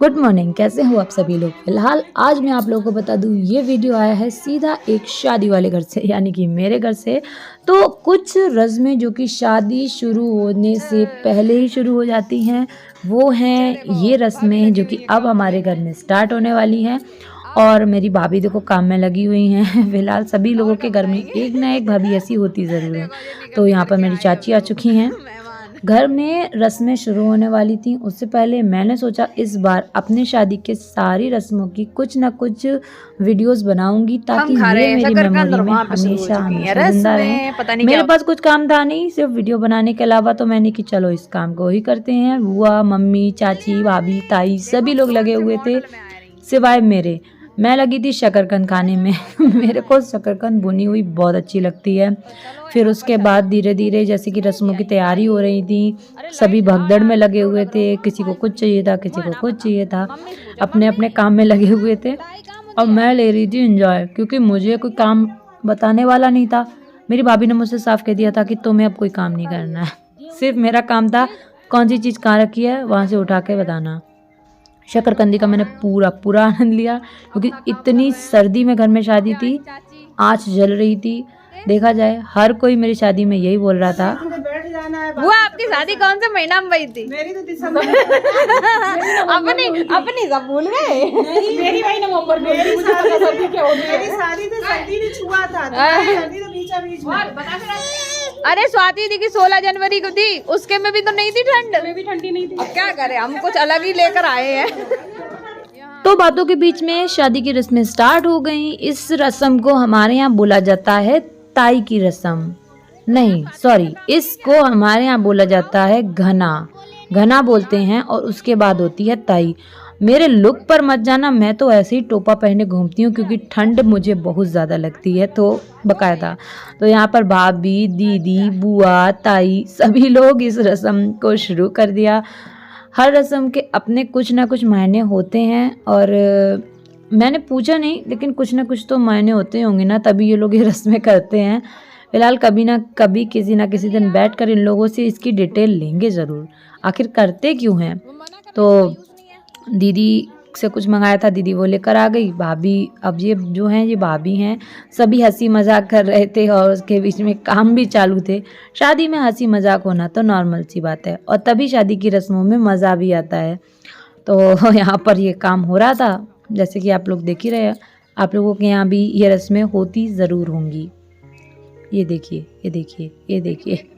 Good morning, कैसे हो आप सभी लोग। फिलहाल आज मैं आप लोगों को बता दूं, ये वीडियो आया है सीधा एक शादी वाले घर से, यानी कि मेरे घर से। तो कुछ रस्में जो कि शादी शुरू होने से पहले ही शुरू हो जाती हैं, वो हैं ये रस्में जो कि अब हमारे घर में स्टार्ट होने वाली हैं। और मेरी भाभी देखो काम में लगी हुई हैं। फिलहाल सभी लोगों के घर में एक ना एक भाभी ऐसी होती ज़रूर है। तो यहाँ पर मेरी चाची आ चुकी हैं। घर में रस्में शुरू होने वाली थी, उससे पहले मैंने सोचा इस बार अपने शादी के सारी रस्मों की कुछ ना कुछ वीडियोस बनाऊंगी, ताकि ये मेरी मेमोरी में हमेशा हमेशा जिंदा रहे। मेरे पास कुछ काम था नहीं सिर्फ वीडियो बनाने के अलावा, तो मैंने कि चलो इस काम को ही करते हैं। बुआ, मम्मी, चाची, भाभी, ताई सभी लोग लगे हुए थे, सिवाय मेरे। मैं लगी थी शकरकंद खाने में। मेरे को शकरकंद भुनी हुई बहुत अच्छी लगती है। फिर उसके बाद धीरे धीरे जैसे कि रस्मों की तैयारी हो रही थी, सभी भगदड़ में लगे हुए थे। किसी को कुछ चाहिए था, किसी को कुछ चाहिए था, अपने अपने काम में लगे हुए थे। और मैं ले रही थी एंजॉय, क्योंकि मुझे कोई काम बताने वाला नहीं था। मेरी भाभी ने मुझसे साफ कह दिया था कि तुम्हें अब कोई काम नहीं करना है, सिर्फ मेरा काम था कौन सी चीज़ कहाँ रखी है वहाँ से उठा के बताना। शकरकंदी का मैंने पूरा आनंद लिया, क्योंकि इतनी सर्दी में घर में शादी थी, आँच जल रही थी। देखा जाए हर कोई मेरी शादी में यही बोल रहा था। वो आपकी शादी कौन से महीना में हुई थी? मेरी तो दिसंबर अपनी सब भूल गए। मेरी भाई नवंबर में। मेरी शादी तो सर्दी ने छुआ था, सर्दी तो बीच में। अरे स्वाति दी की 16 जनवरी को थी, उसके में भी तो नहीं थी ठंड। में भी ठंडी नहीं थी। अब क्या करें, हम कुछ अलग ही लेकर आए हैं। तो बातों के बीच में शादी की रस्में स्टार्ट हो गई। इस रस्म को हमारे यहाँ बोला जाता है ताई की रस्म। नहीं सॉरी, इसको हमारे यहाँ बोला जाता है घना बोलते हैं। और उसके बाद होती है ताई। मेरे लुक पर मत जाना, मैं तो ऐसे ही टोपा पहने घूमती हूँ, क्योंकि ठंड मुझे बहुत ज़्यादा लगती है। तो बकायदा तो यहाँ पर भाभी, दीदी, बुआ, ताई सभी लोग इस रस्म को शुरू कर दिया। हर रस्म के अपने कुछ ना कुछ मायने होते हैं, और मैंने पूछा नहीं, लेकिन कुछ ना कुछ तो मायने होते होंगे ना, तभी ये लोग ये रस्में करते हैं। फिलहाल कभी ना कभी किसी ना किसी दिन बैठकर इन लोगों से इसकी डिटेल लेंगे ज़रूर, आखिर करते क्यों हैं। तो दीदी से कुछ मंगाया था, दीदी वो लेकर आ गई। भाभी, अब ये जो हैं ये भाभी हैं, सभी हंसी मजाक कर रहे थे और उसके बीच में काम भी चालू थे। शादी में हंसी मजाक होना तो नॉर्मल सी बात है, और तभी शादी की रस्मों में मज़ा भी आता है। तो यहाँ पर ये काम हो रहा था, जैसे कि आप लोग देख ही रहे हैं। आप लोगों के यहाँ भी ये रस्में होती ज़रूर होंगी। ये देखिए, ये देखिए, ये देखिए।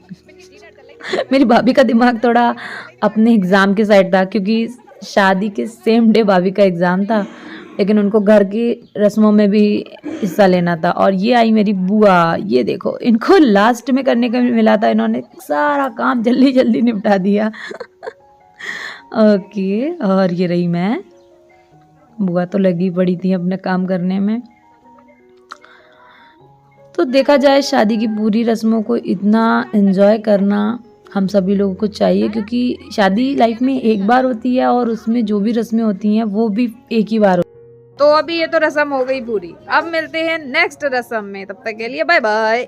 मेरी भाभी का दिमाग थोड़ा अपने एग्ज़ाम के साइड था, क्योंकि शादी के सेम डे भाभी का एग्ज़ाम था, लेकिन उनको घर की रस्मों में भी हिस्सा लेना था। और ये आई मेरी बुआ, ये देखो, इनको लास्ट में करने का मिला था, इन्होंने सारा काम जल्दी जल्दी निपटा दिया। ओके, और ये रही मैं। बुआ तो लगी पड़ी थी अपने काम करने में। तो देखा जाए शादी की पूरी रस्मों को इतना एंजॉय करना हम सभी लोगों को चाहिए, क्योंकि शादी लाइफ में एक बार होती है, और उसमें जो भी रस्में होती हैं वो भी एक ही बार होती है। तो अभी ये तो रस्म हो गई पूरी, अब मिलते हैं नेक्स्ट रस्म में। तब तक के लिए बाय बाय।